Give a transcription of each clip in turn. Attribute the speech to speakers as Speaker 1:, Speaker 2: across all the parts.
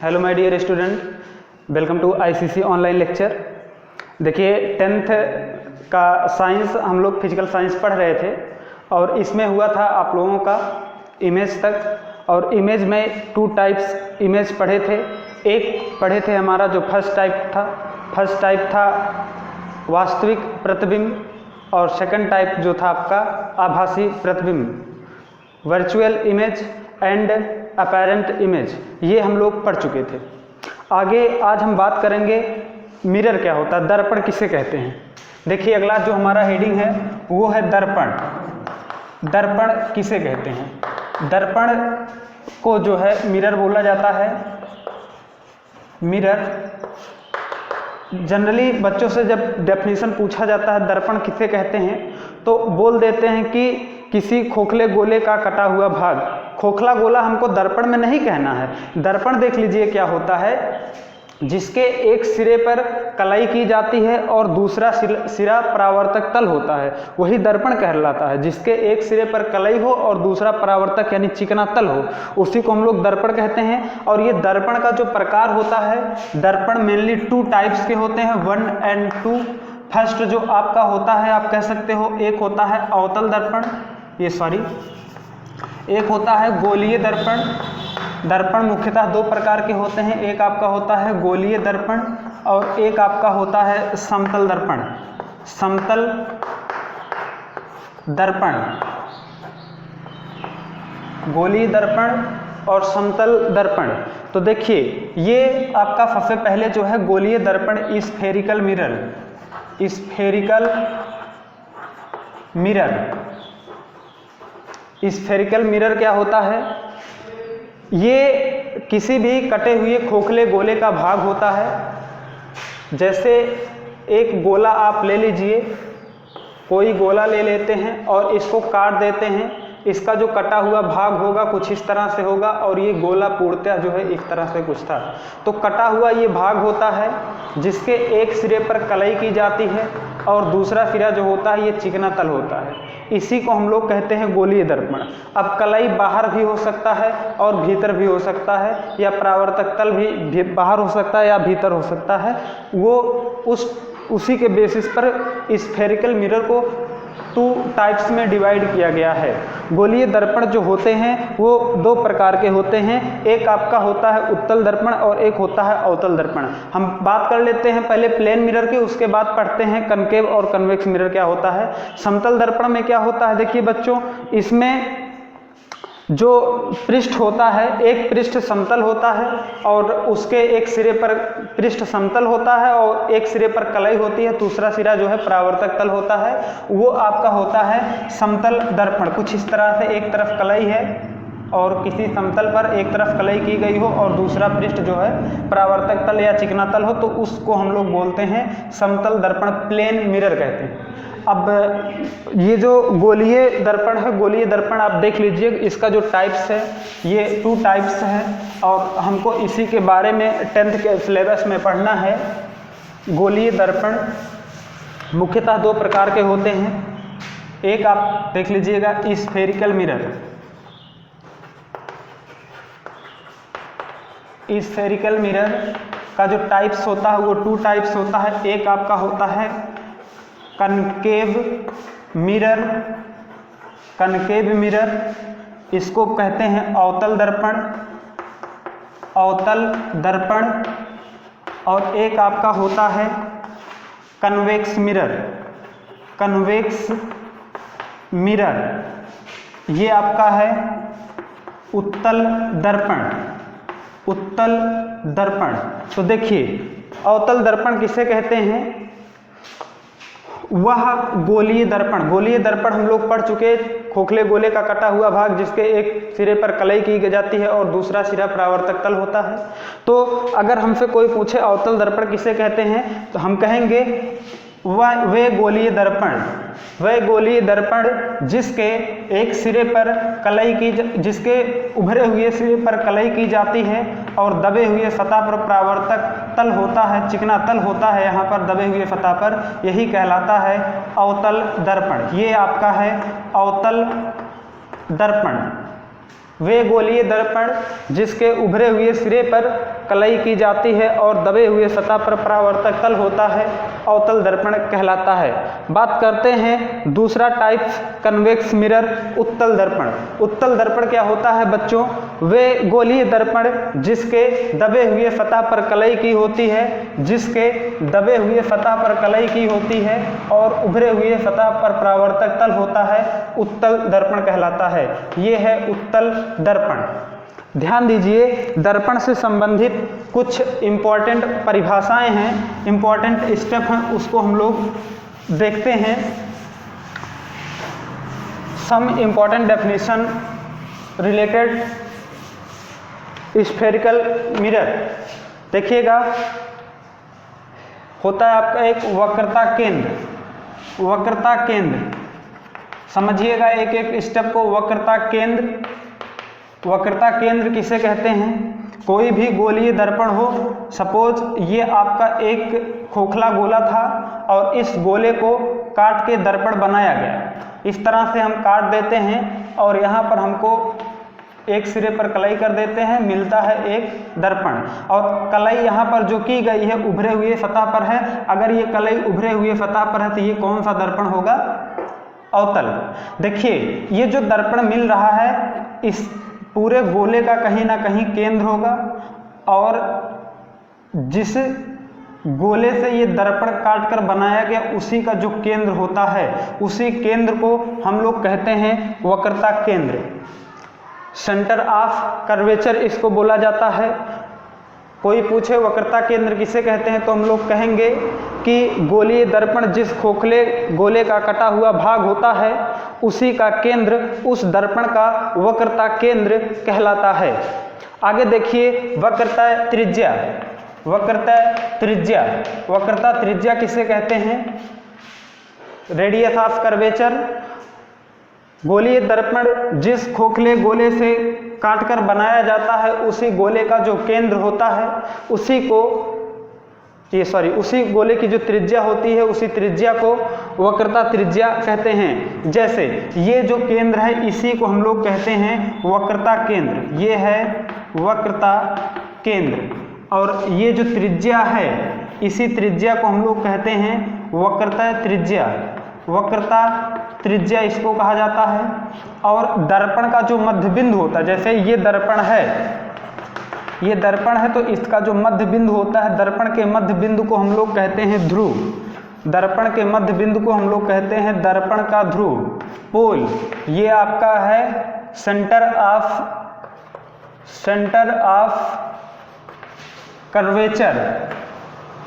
Speaker 1: Hello my dear student, welcome to ICC online lecture. देखिए 10th का science हम लोग फिजिकल साइंस पढ़ रहे थे और इसमें हुआ था आप लोगों का इमेज तक। और इमेज में 2 टाइप्स इमेज पढ़े थे। एक पढ़े थे हमारा जो फर्स्ट टाइप था वास्तविक प्रतिबिंब, और सेकंड टाइप जो था आपका आभासी प्रतिबिंब, virtual image and apparent image, ये हम लोग पढ़ चुके थे। आगे आज हम बात करेंगे मिरर क्या होता है, दर्पण किसे कहते हैं। देखिए अगला जो हमारा हेडिंग है वो है दर्पण। दर्पण किसे कहते हैं? दर्पण को जो है मिरर बोला जाता है। मिरर जनरली बच्चों से जब डेफिनेशन पूछा जाता है दर्पण किसे कहते हैं तो बोल देते हैं कि किसी खोखले गोले का कटा हुआ भाग। खोखला गोला हमको दर्पण में नहीं कहना है। दर्पण देख लीजिए क्या होता है, जिसके एक सिरे पर कलाई की जाती है और दूसरा सिरा परावर्तक तल होता है, वही दर्पण कहलाता है। जिसके एक सिरे पर कलाई हो और दूसरा परावर्तक यानी चिकना तल हो, उसी को हम लोग दर्पण कहते हैं। और ये दर्पण का जो प्रकार होता है, दर्पण मेनली 2 टाइप्स के होते हैं, 1 and 2। फर्स्ट जो आपका होता है आप कह सकते हो, एक होता है अवतल दर्पण, एक होता है गोलीय दर्पण। दर्पण मुख्यतः 2 प्रकार के होते हैं, एक आपका होता है गोलीय दर्पण और एक आपका होता है समतल दर्पण। समतल दर्पण, गोलीय दर्पण और समतल दर्पण। तो देखिए ये आपका सबसे पहले जो है गोलीय दर्पण, स्फेरिकल मिरर। स्फेरिकल मिरर क्या होता है? ये किसी भी कटे हुए खोखले गोले का भाग होता है। जैसे एक गोला आप ले लीजिए, कोई गोला ले लेते हैं और इसको काट देते हैं। इसका जो कटा हुआ भाग होगा कुछ इस तरह से होगा और ये गोला पूर्णतः जो है इस तरह से कुछ था। तो कटा हुआ ये भाग होता है जिसके एक सिरे पर कलाई की जाती है और दूसरा सिरा जो होता है ये चिकना तल होता है। इसी को हम लोग कहते हैं गोलीय दर्पण। अब कलाई बाहर भी हो सकता है और भीतर भी हो सकता है, या परावर्तक तल भी बाहर हो सकता है या भीतर हो सकता है। वो उसी के बेसिस पर स्फेरिकल मिरर को 2 टाइप्स में डिवाइड किया गया है। गोलीय दर्पण जो होते हैं वो 2 प्रकार के होते हैं, एक आपका होता है उत्तल दर्पण और एक होता है अवतल दर्पण। हम बात कर लेते हैं पहले प्लेन मिरर की, उसके बाद पढ़ते हैं कनकेव और कन्वेक्स मिरर क्या होता है। समतल दर्पण में क्या होता है, देखिए बच्चों, इसमें जो पृष्ठ होता है, एक पृष्ठ समतल होता है और उसके एक सिरे पर पृष्ठ समतल होता है और एक सिरे पर कलाई होती है, दूसरा सिरा जो है परावर्तक तल होता है, वो आपका होता है समतल दर्पण। कुछ इस तरह से एक तरफ कलाई है और किसी समतल पर एक तरफ कलाई की गई हो और दूसरा पृष्ठ जो है परावर्तक तल या चिकना तल हो, तो उसको हम लोग बोलते हैं समतल दर्पण, प्लेन मिरर कहते हैं। अब ये जो गोलीय दर्पण है, गोलीय दर्पण आप देख लीजिए, इसका जो टाइप्स है ये 2 टाइप्स हैं और हमको इसी के बारे में 10th के सिलेबस में पढ़ना है। गोलीय दर्पण मुख्यतः 2 प्रकार के होते हैं। एक आप देख लीजिएगा स्फेरिकल मिरर। स्फेरिकल मिरर का जो टाइप्स होता है वो 2 टाइप्स होता है। एक आपका होता है कनकेव मिरर, इसको कहते हैं अवतल दर्पण। और एक आपका होता है कन्वेक्स मिरर, ये आपका है उत्तल दर्पण। तो देखिए अवतल दर्पण किसे कहते हैं? वह गोलीय दर्पण हम लोग पढ़ चुके। खोखले गोले का कटा हुआ भाग जिसके एक सिरे पर कलाई की जाती है और दूसरा सिरा परावर्तक तल होता है। तो अगर हमसे कोई पूछे अवतल दर्पण किसे कहते हैं तो हम कहेंगे वे गोलीय दर्पण जिसके एक सिरे पर जिसके उभरे हुए सिरे पर कलाई की जाती है और दबे हुए सतह पर परावर्तक तल होता है, चिकना तल होता है यहाँ पर दबे हुए सतह पर, यही कहलाता है अवतल दर्पण। ये आपका है अवतल दर्पण। वे गोलीय दर्पण जिसके उभरे हुए सिरे पर कलई की जाती है और दबे हुए सतह पर परावर्तक तल होता है, अवतल दर्पण कहलाता है। बात करते हैं दूसरा टाइप, कन्वेक्स मिरर, उत्तल दर्पण। उत्तल दर्पण क्या होता है बच्चों? वे गोलीय दर्पण जिसके दबे हुए सतह पर कलई की होती है, जिसके दबे हुए सतह पर कलई की होती है और उभरे हुए सतह पर परावर्तक तल होता है, उत्तल दर्पण कहलाता है। ये है उत्तल दर्पण। ध्यान दीजिए, दर्पण से संबंधित कुछ इम्पॉर्टेंट परिभाषाएं हैं, इम्पॉर्टेंट स्टेप हैं, उसको हम लोग देखते हैं। Some important definition related spherical mirror. देखिएगा, होता है आपका एक वक्रता केंद्र। वक्रता केंद्र समझिएगा एक एक स्टेप को। वक्रता केंद्र, वक्रता केंद्र किसे कहते हैं? कोई भी गोलीय दर्पण हो, सपोज ये आपका एक खोखला गोला था और इस गोले को काट के दर्पण बनाया गया। इस तरह से हम काट देते हैं और यहाँ पर हमको एक सिरे पर कलई कर देते हैं, मिलता है एक दर्पण। और कलई यहाँ पर जो की गई है उभरे हुए सतह पर है। अगर ये कलई उभरे हुए सतह पर है तो ये कौन सा दर्पण होगा? अवतल। देखिए, ये जो दर्पण मिल रहा है इस पूरे गोले का कहीं ना कहीं केंद्र होगा और जिस गोले से ये दर्पण काट कर बनाया गया उसी का जो केंद्र होता है, उसी केंद्र को हम लोग कहते हैं वक्रता केंद्र। सेंटर ऑफ कर्वेचर इसको बोला जाता है। कोई पूछे वक्रता केंद्र किसे कहते हैं तो हम लोग कहेंगे कि गोलीय दर्पण जिस खोखले गोले का कटा हुआ भाग होता है उसी का केंद्र, उस दर्पण का वक्रता केंद्र कहलाता है। आगे देखिए, वक्रता त्रिज्या। वक्रता त्रिज्या, वक्रता त्रिज्या किसे कहते हैं? Radius of curvature. गोलीय दर्पण जिस खोखले गोले से काटकर बनाया जाता है उसी गोले का जो केंद्र होता है उसी को उसी गोले की जो त्रिज्या होती है उसी त्रिज्या को वक्रता त्रिज्या कहते हैं। जैसे ये जो केंद्र है इसी को हम लोग कहते हैं वक्रता केंद्र। ये है वक्रता केंद्र और ये जो त्रिज्या है इसी त्रिज्या को हम लोग कहते हैं वक्रता त्रिज्या। वक्रता त्रिज्या इसको कहा जाता है। और दर्पण का जो मध्य बिंदु होता है, जैसे ये दर्पण है, ये दर्पण है तो इसका जो मध्य बिंदु होता है, दर्पण के मध्य बिंदु को हम लोग कहते हैं ध्रुव। दर्पण के मध्य बिंदु को हम लोग कहते हैं दर्पण का ध्रुव, पोल। ये आपका है centre of curvature.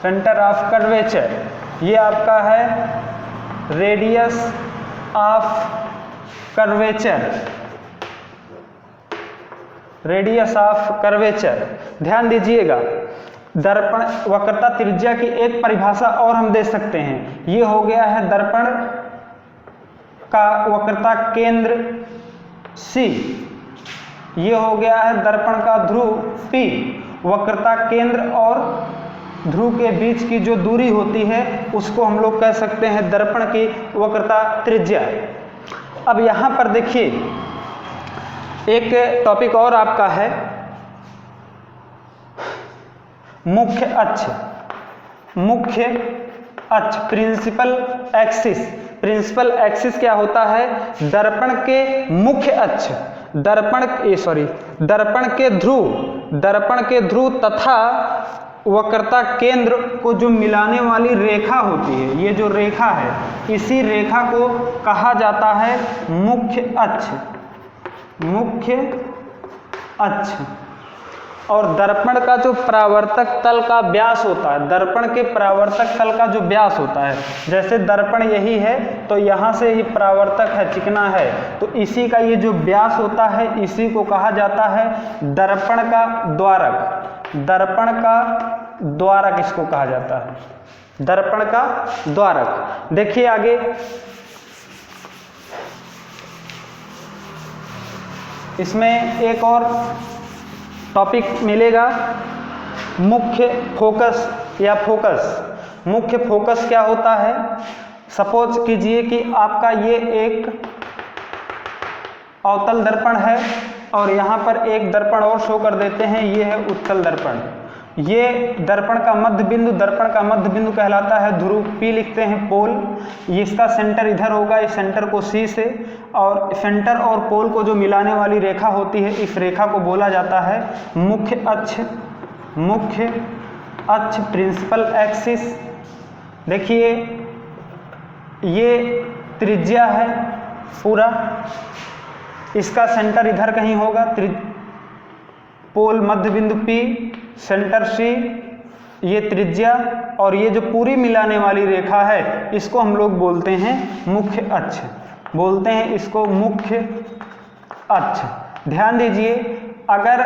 Speaker 1: Centre of curvature ये आपका है radius of curvature. Radius of curvature. ध्यान दीजिएगा, दर्पण वक्रता त्रिज्या की एक परिभाषा और हम दे सकते हैं। ये हो गया है दर्पण का वक्रता केंद्र C, ये हो गया है दर्पण का ध्रुव P। वक्रता केंद्र और ध्रुव के बीच की जो दूरी होती है उसको हम लोग कह सकते हैं दर्पण की वक्रता त्रिज्या। अब यहाँ पर देखिए, एक टॉपिक और आपका है मुख्य अक्ष। मुख्य अक्ष, प्रिंसिपल एक्सिस। प्रिंसिपल एक्सिस क्या होता है? दर्पण के मुख्य अक्ष, दर्पण के ध्रुव तथा वक्रता केंद्र को जो मिलाने वाली रेखा होती है, ये जो रेखा है इसी रेखा को कहा जाता है मुख्य अक्ष। मुख्य अक्ष। और दर्पण का जो परावर्तक तल का व्यास होता है, दर्पण के परावर्तक तल का जो व्यास होता है, जैसे दर्पण यही है तो यहाँ से ही परावर्तक है, चिकना है, तो इसी का ये जो व्यास होता है इसी को कहा जाता है दर्पण का द्वारक। दर्पण का द्वारक इसको कहा जाता है, दर्पण का द्वारक। देखिए आगे, इसमें एक और टॉपिक मिलेगा, मुख्य फोकस या फोकस। मुख्य फोकस क्या होता है? सपोज कीजिए कि आपका ये एक अवतल दर्पण है और यहाँ पर एक दर्पण और शो कर देते हैं, ये है उत्तल दर्पण। ये दर्पण का मध्य बिंदु, दर्पण का मध्य बिंदु कहलाता है ध्रुव, P लिखते हैं पोल। इसका सेंटर इधर होगा, इस सेंटर को C से, और सेंटर और पोल को जो मिलाने वाली रेखा होती है, इस रेखा को बोला जाता है मुख्य अक्ष। मुख्य अक्ष, प्रिंसिपल एक्सिस। देखिए ये त्रिज्या है पूरा, इसका सेंटर इधर कहीं होगा, पोल मध्य बिंदु P, सेंटर C, ये त्रिज्या, और ये जो पूरी मिलाने वाली रेखा है इसको हम लोग बोलते हैं मुख्य अक्ष, बोलते हैं इसको मुख्य अक्ष। ध्यान दीजिए, अगर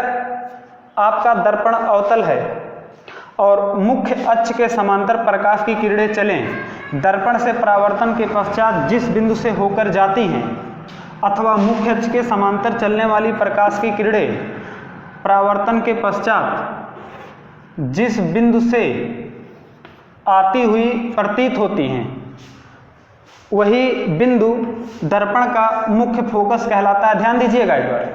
Speaker 1: आपका दर्पण अवतल है और मुख्य अक्ष के समांतर प्रकाश की किरणें चलें, दर्पण से परावर्तन के पश्चात जिस बिंदु से होकर जाती हैं, अथवा मुख्य अक्ष के समांतर चलने वाली प्रकाश की किरणें परावर्तन के पश्चात जिस बिंदु से आती हुई प्रतीत होती हैं, वही बिंदु दर्पण का मुख्य फोकस कहलाता है। ध्यान दीजिएगा एक बार,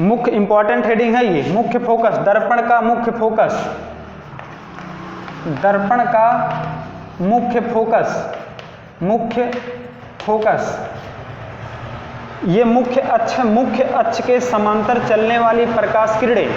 Speaker 1: मुख्य इंपॉर्टेंट हेडिंग है ये, मुख्य फोकस, दर्पण का मुख्य फोकस, दर्पण का मुख्य फोकस, मुख्य फोकस, ये मुख्य अक्ष, मुख्य अक्ष के समांतर चलने वाली प्रकाश किरणें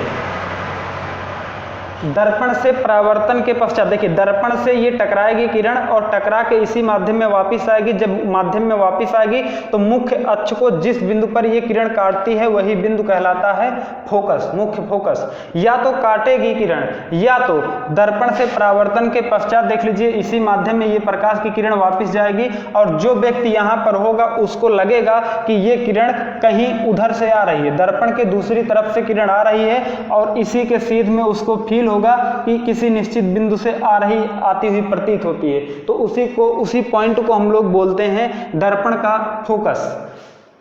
Speaker 1: दर्पण से परावर्तन के पश्चात, देखिए दर्पण से ये टकराएगी किरण और टकरा के इसी माध्यम में वापस आएगी। जब माध्यम में वापस आएगी तो मुख्य अक्ष को जिस बिंदु पर ये किरण काटती है वही बिंदु कहलाता है फोकस, मुख्य फोकस। या तो काटेगी किरण, या तो दर्पण से परावर्तन के पश्चात देख लीजिए इसी माध्यम में ये प्रकाश की किरण वापस जाएगी, और जो व्यक्ति यहाँ पर होगा उसको लगेगा कि ये किरण कहीं उधर से आ रही है, दर्पण के दूसरी तरफ से किरण आ रही है, और इसी के सीध में उसको फील होगा कि किसी निश्चित बिंदु से आती हुई प्रतीत होती है। तो उसी पॉइंट को हम लोग बोलते हैं दर्पण का फोकस।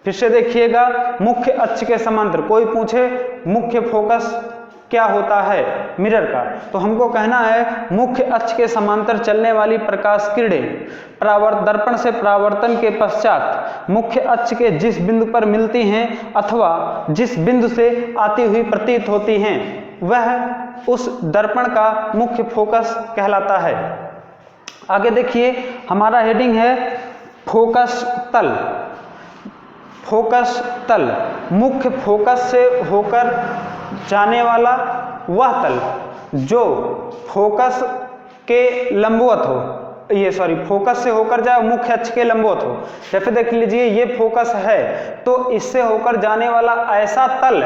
Speaker 1: फिर से देखिएगा, मुख्य अक्ष के समांतर, कोई पूछे मुख्य फोकस क्या होता है मिरर का, तो हमको कहना है मुख्य अक्ष के समांतर चलने वाली प्रकाश किरणें दर्पण से परावर्तन के पश्चात मुख्य अक्ष के जिस बिंदु पर मिलती हैं अथवा जिस बिंदु से आती हुई प्रतीत होती हैं, वह उस दर्पण का मुख्य फोकस कहलाता है। आगे देखिए, हमारा हेडिंग है फोकस तल। फोकस तल, मुख्य फोकस से होकर जाने वाला वह तल जो फोकस के लंबवत हो, फोकस से होकर जाए मुख्य अक्ष के लंबवत हो। जैसे देख लीजिए ये फोकस है, तो इससे होकर जाने वाला ऐसा तल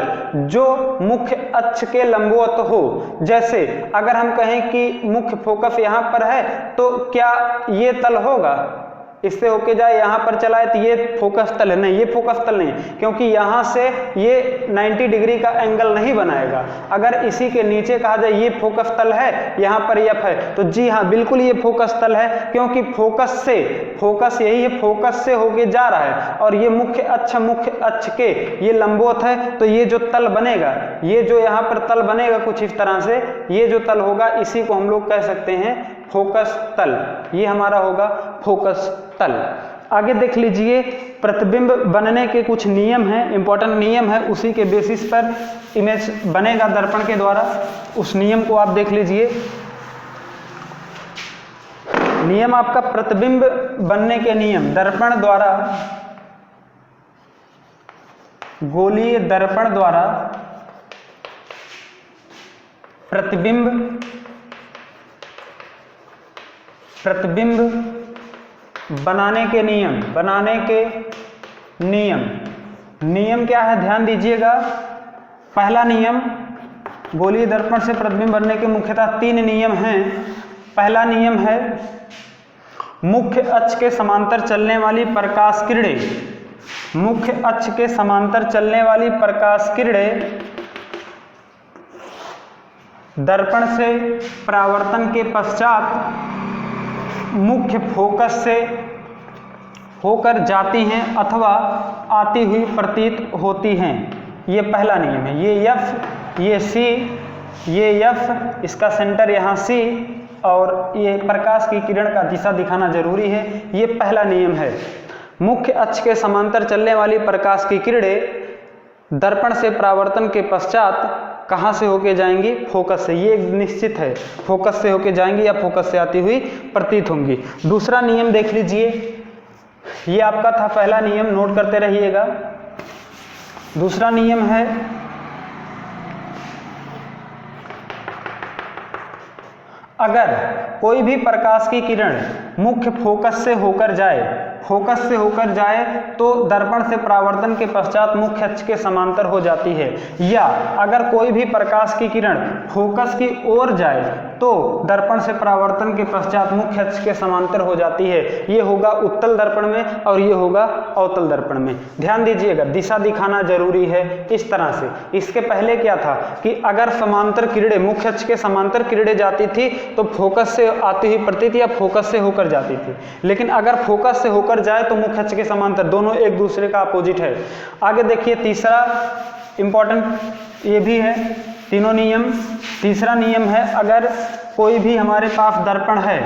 Speaker 1: जो मुख्य अक्ष के लंबवत हो। जैसे अगर हम कहें कि मुख्य फोकस यहाँ पर है, तो क्या ये तल होगा, इससे होके जाए यहाँ पर चलाए तो ये फोकस तल है? नहीं, ये फोकस तल नहीं, क्योंकि यहाँ से ये 90 डिग्री का एंगल नहीं बनाएगा। अगर इसी के नीचे कहा जाए ये फोकस तल है, यहाँ पर एफ है, तो जी हाँ बिल्कुल ये फोकस तल है, क्योंकि फोकस यही है, फोकस से होके जा रहा है, और ये मुख्य अक्ष के ये लंबवत है। तो ये जो तल बनेगा, ये जो यहाँ पर तल बनेगा कुछ इस तरह से, ये जो तल होगा इसी को हम लोग कह सकते हैं फोकस तल। ये हमारा होगा फोकस तल। आगे देख लीजिए, प्रतिबिंब बनने के कुछ नियम हैं, इंपॉर्टेंट नियम है, उसी के बेसिस पर इमेज बनेगा दर्पण के द्वारा। उस नियम को आप देख लीजिए। नियम आपका प्रतिबिंब बनने के नियम, दर्पण द्वारा, गोलीय दर्पण द्वारा प्रतिबिंब बनाने के नियम क्या है, ध्यान दीजिएगा। पहला नियम, गोलीय दर्पण से प्रतिबिंब बनने के मुख्यतः 3 नियम हैं। पहला नियम है मुख्य अक्ष के समांतर चलने वाली प्रकाश किरणें, मुख्य अक्ष के समांतर चलने वाली प्रकाश किरणें दर्पण से परावर्तन के पश्चात मुख्य फोकस से होकर जाती हैं अथवा आती हुई प्रतीत होती हैं। ये पहला नियम है। ये F, ये C, ये F, इसका सेंटर यहाँ C, और ये प्रकाश की किरण का दिशा दिखाना जरूरी है। ये पहला नियम है। मुख्य अक्ष के समांतर चलने वाली प्रकाश की किरणें दर्पण से परावर्तन के पश्चात कहाँ से होके जाएंगी? फोकस से। ये निश्चित है, फोकस से होके जाएंगी या फोकस से आती हुई प्रतीत होंगी। दूसरा नियम देख लीजिए, ये आपका था पहला नियम, नोट करते रहिएगा। दूसरा नियम है अगर कोई भी प्रकाश की किरण मुख्य फोकस से होकर जाए तो दर्पण से परावर्तन के पश्चात मुख्य अक्ष के समांतर हो जाती है, या अगर कोई भी प्रकाश की किरण फोकस की ओर जाए तो दर्पण से परावर्तन के पश्चात मुख्य अक्ष के समांतर हो जाती है। ये होगा उत्तल दर्पण में और ये होगा अवतल दर्पण में। ध्यान दीजिएगा, दिशा दिखाना जरूरी है इस तरह से। इसके पहले क्या था कि अगर समांतर किरणें, मुख्य अक्ष के समांतर किरणें जाती थी तो फोकस से आती हुई प्रतीत या फोकस से होकर जाती थी, लेकिन अगर फोकस से होकर जाए तो मुख्य अक्ष के समांतर, दोनों एक दूसरे का अपोजिट है। आगे देखिए, तीसरा इंपॉर्टेंट ये भी है, तीनों नियम। तीसरा नियम है अगर कोई भी हमारे पास दर्पण है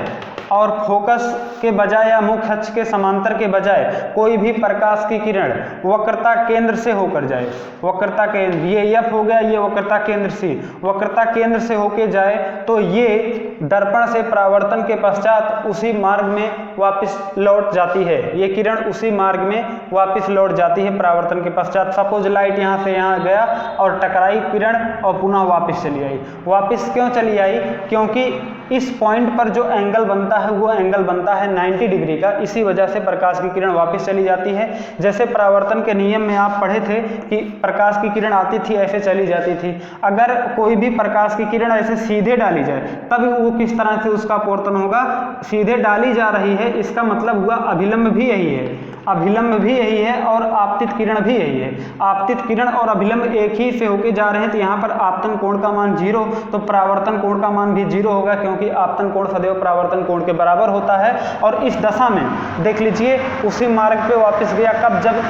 Speaker 1: और फोकस के बजाय या मुख्य अक्ष के समांतर के बजाय कोई भी प्रकाश की किरण वक्रता केंद्र से होकर जाए, वक्रता केंद्र, ये एफ हो गया, ये वक्रता केंद्र सी, वक्रता केंद्र से होके जाए तो ये दर्पण से परावर्तन के पश्चात उसी मार्ग में वापस लौट जाती है। ये किरण उसी मार्ग में वापस लौट जाती है परावर्तन के पश्चात। सपोज लाइट यहाँ से यहाँ गया और टकराई किरण और पुनः वापस चली आई। वापस क्यों चली आई? क्योंकि इस पॉइंट पर जो एंगल बनता है वो एंगल बनता है 90 डिग्री का, इसी वजह से प्रकाश की किरण वापस चली जाती है। जैसे परावर्तन के नियम में आप पढ़े थे कि प्रकाश की किरण आती थी ऐसे चली जाती थी। अगर कोई भी प्रकाश की किरण ऐसे सीधे डाली जाए तब वो किस तरह से उसका अपवर्तन होगा? सीधे डाली जा रही है, इसका मतलब हुआ अभिलंब भी यही है, अभिलंब भी यही है और आपतित किरण भी यही है। आपतित किरण और अभिलंब एक ही से होके जा रहे हैं तो यहाँ पर आपतन कोण का मान 0, तो परावर्तन कोण का मान भी 0 होगा, क्योंकि आपतन कोण सदैव परावर्तन कोण के बराबर होता है। और इस दशा में देख लीजिए उसी मार्ग पे वापस गया कब? जब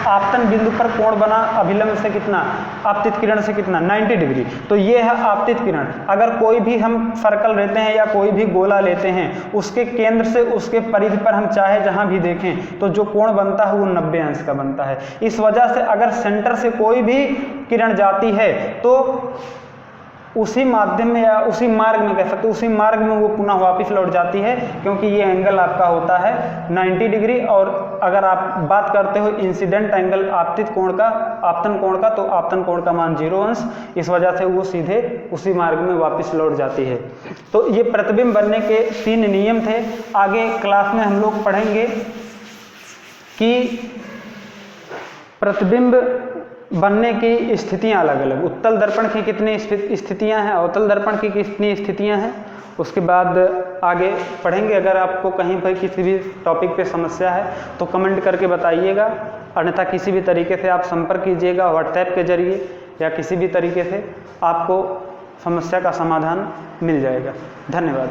Speaker 1: आपतन बिंदु पर कोण बना अभिलंब से कितना, आपतित किरण से कितना, 90 डिग्री। तो ये है आपतित किरण। अगर कोई भी हम सर्कल लेते हैं या कोई भी गोला लेते हैं, उसके केंद्र से उसके परिधि पर हम चाहे जहां भी देखें तो जो कोण बनता है वो 90 अंश का बनता है। इस वजह से अगर सेंटर से कोई भी किरण जाती है तो उसी माध्यम में या उसी मार्ग में, कह सकते उसी मार्ग में वो पुनः वापस लौट जाती है, क्योंकि ये एंगल आपका होता है 90 डिग्री। और अगर आप बात करते हो इंसिडेंट एंगल आपतित कोण का, आपतन कोण का, तो आपतन कोण का मान 0 अंश, इस वजह से वो सीधे उसी मार्ग में वापस लौट जाती है। तो ये प्रतिबिंब बनने के 3 नियम थे। आगे क्लास में हम लोग पढ़ेंगे कि प्रतिबिंब बनने की स्थितियां अलग अलग, उत्तल दर्पण की कितनी स्थितियां हैं, अवतल दर्पण की कितनी स्थितियां हैं, उसके बाद आगे पढ़ेंगे। अगर आपको कहीं पर किसी भी टॉपिक पे समस्या है तो कमेंट करके बताइएगा, अन्यथा किसी भी तरीके से आप संपर्क कीजिएगा व्हाट्सएप के जरिए या किसी भी तरीके से आपको समस्या का समाधान मिल जाएगा। धन्यवाद।